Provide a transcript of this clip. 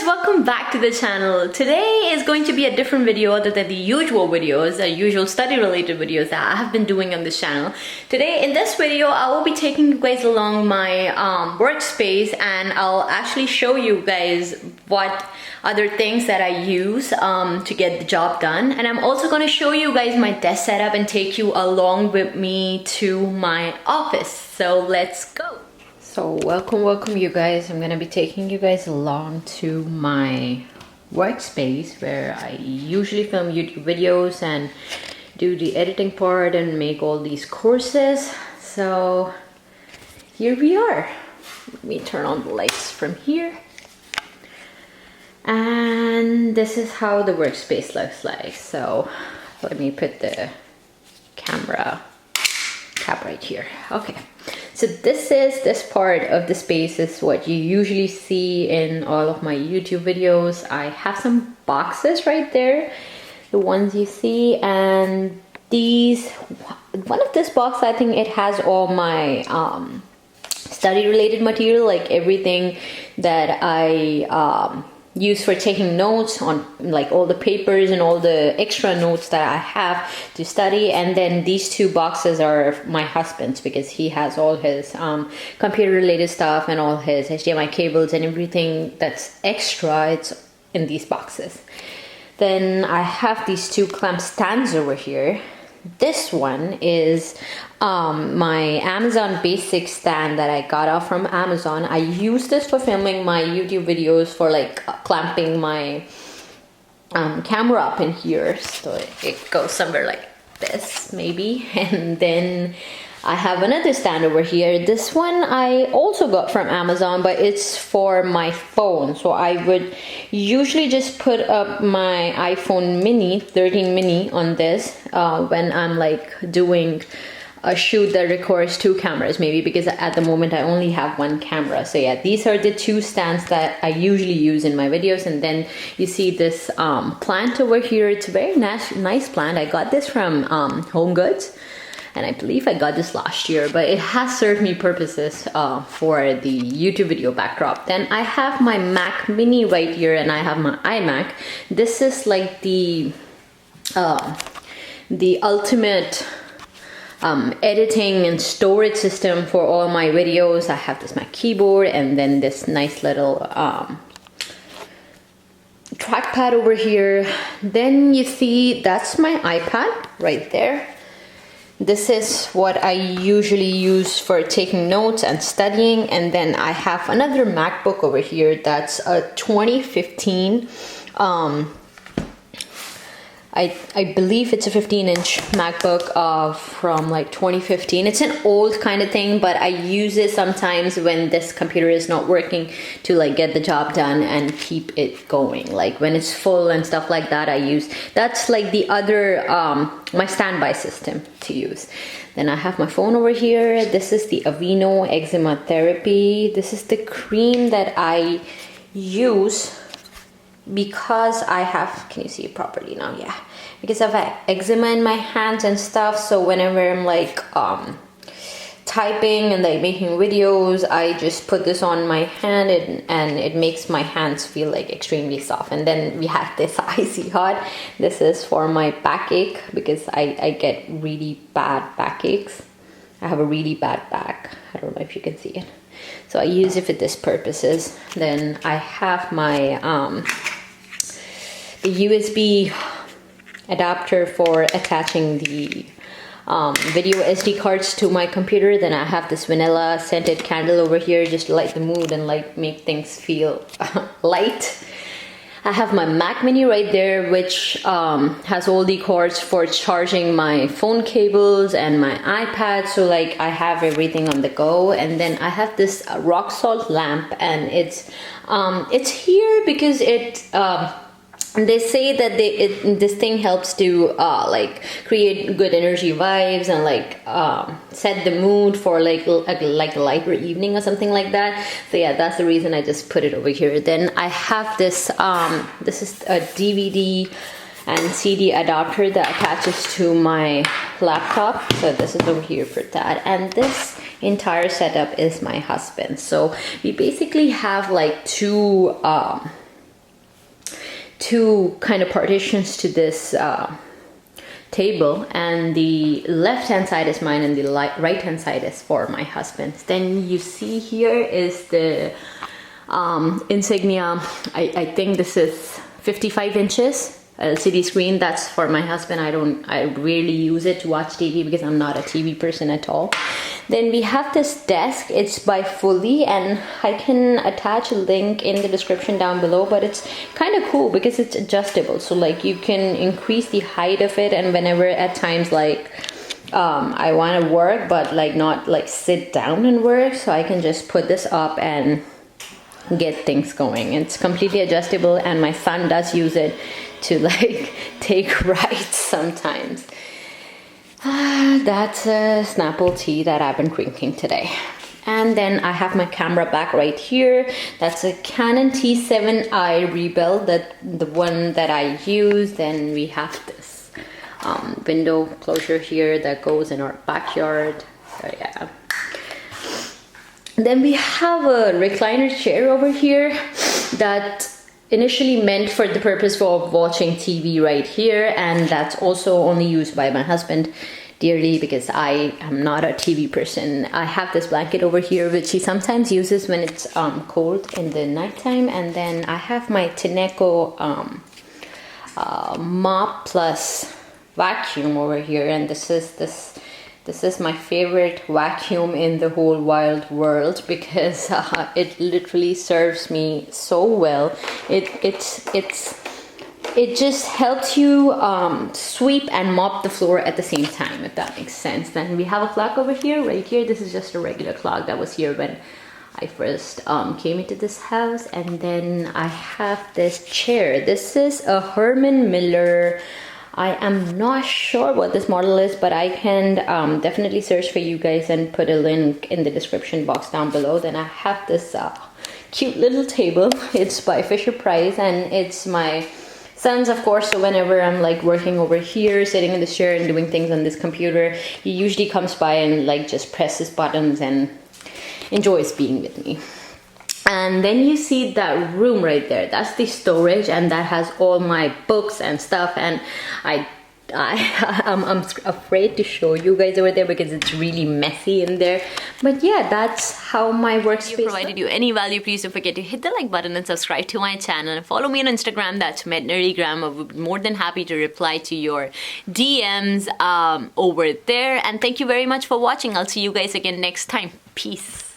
welcome back to the channel. Today is going to be a different video other than the usual videos, the usual study related videos that I have been doing on this channel. Today in this video I will be taking you guys along my workspace, and I'll actually show you guys what other things that I use to get the job done. And I'm also going to show you guys my desk setup and take you along with me to my office. So let's go. So welcome you guys. I'm gonna be taking you guys along to my workspace where I usually film YouTube videos and do the editing part and make all these courses. So here we are. Let me turn on the lights from here. And this is how the workspace looks like. So let me put the camera cap right here. Okay. So this part of the space is what you usually see in all of my YouTube videos. I have some boxes right there, the ones you see, and one of this box, I think it has all my study related material, like everything that I use for taking notes on, like all the papers and all the extra notes that I have to study. And then these two boxes are my husband's because he has all his computer related stuff and all his HDMI cables and everything that's extra. It's in these boxes. Then I have these two clamp stands over here. This one is my Amazon basic stand that I got off from Amazon. I use this for filming my YouTube videos, for like clamping my camera up in here, so it goes somewhere like this maybe. And then I have another stand over here. This one I also got from Amazon, but it's for my phone. So I would usually just put up my iPhone mini 13 mini on this when I'm like doing a shoot that records two cameras, maybe, because at the moment I only have one camera. So yeah, these are the two stands that I usually use in my videos. And then you see this plant over here. It's a very nice plant. I got this from Home Goods, and I believe I got this last year, but it has served me purposes for the YouTube video backdrop. Then I have my Mac Mini right here, and I have my iMac. This is like the ultimate editing and storage system for all my videos. I have this, my keyboard, and then this nice little trackpad over here. Then you see that's my iPad right there. This is what I usually use for taking notes and studying. And then I have another MacBook over here that's a 2015 I believe it's a 15-inch MacBook from like 2015. It's an old kind of thing, but I use it sometimes when this computer is not working to like get the job done and keep it going. Like when it's full and stuff like that, I use, that's like the other, my standby system to use. Then I have my phone over here. This is the Aveeno Eczema Therapy. This is the cream that I use because I have, can you see it properly now? Yeah, because I've had eczema in my hands and stuff. So whenever I'm like typing and like making videos, I just put this on my hand, and it makes my hands feel like extremely soft. And then we have this Icy Hot. This is for my backache because I get really bad backaches. I have a really bad back. I don't know if you can see it. So I use it for this purposes. Then I have my the USB adapter for attaching the video SD cards to my computer. Then I have this vanilla scented candle over here just to light the mood and like make things feel light. I have my Mac Mini right there, which has all the cords for charging my phone cables and my iPad. So like I have everything on the go. And then I have this rock salt lamp, and it's here because it they say that this thing helps to like create good energy vibes and like set the mood for like a lighter evening or something like that. So yeah, that's the reason I just put it over here. Then I have this this is a DVD and CD adapter that attaches to my laptop. So this is over here for that. And this entire setup is my husband. So we basically have like two two kind of partitions to this table, and the left hand side is mine and the right hand side is for my husband. Then you see here is the Insignia. I think this is 55 inches LCD screen. That's for my husband. I rarely use it to watch TV because I'm not a TV person at all. Then we have this desk. It's by Fully, and I can attach a link in the description down below, but it's kind of cool because it's adjustable. So like you can increase the height of it, and whenever at times like I want to work but like not like sit down and work, so I can just put this up and get things going. It's completely adjustable, and my son does use it to like take rides sometimes. That's a Snapple tea that I've been drinking today. And then I have my camera back right here. That's a Canon T7i rebuild, that the one that I use. Then we have this window closure here that goes in our backyard. So yeah. Then we have a recliner chair over here that initially meant for the purpose of watching TV right here, and that's also only used by my husband dearly because I am not a TV person. I have this blanket over here which he sometimes uses when it's cold in the nighttime, and then I have my Tineco mop plus vacuum over here, and this is my favorite vacuum in the whole wild world because it literally serves me so well. It just helps you sweep and mop the floor at the same time, if that makes sense. Then we have a clock over here, right here. This is just a regular clock that was here when I first came into this house. And then I have this chair. This is a Herman Miller. I am not sure what this model is, but I can definitely search for you guys and put a link in the description box down below. Then I have this cute little table. It's by Fisher Price, and it's my son's, of course. So whenever I'm like working over here, sitting in this chair and doing things on this computer, he usually comes by and like just presses buttons and enjoys being with me. And then you see that room right there. That's the storage, and that has all my books and stuff. And I'm afraid to show you guys over there because it's really messy in there. But yeah, that's how my workspace. If it provided you any value, please don't forget to hit the like button and subscribe to my channel. And follow me on Instagram. That's MedNerdygram. I would be more than happy to reply to your DMs over there. And thank you very much for watching. I'll see you guys again next time. Peace.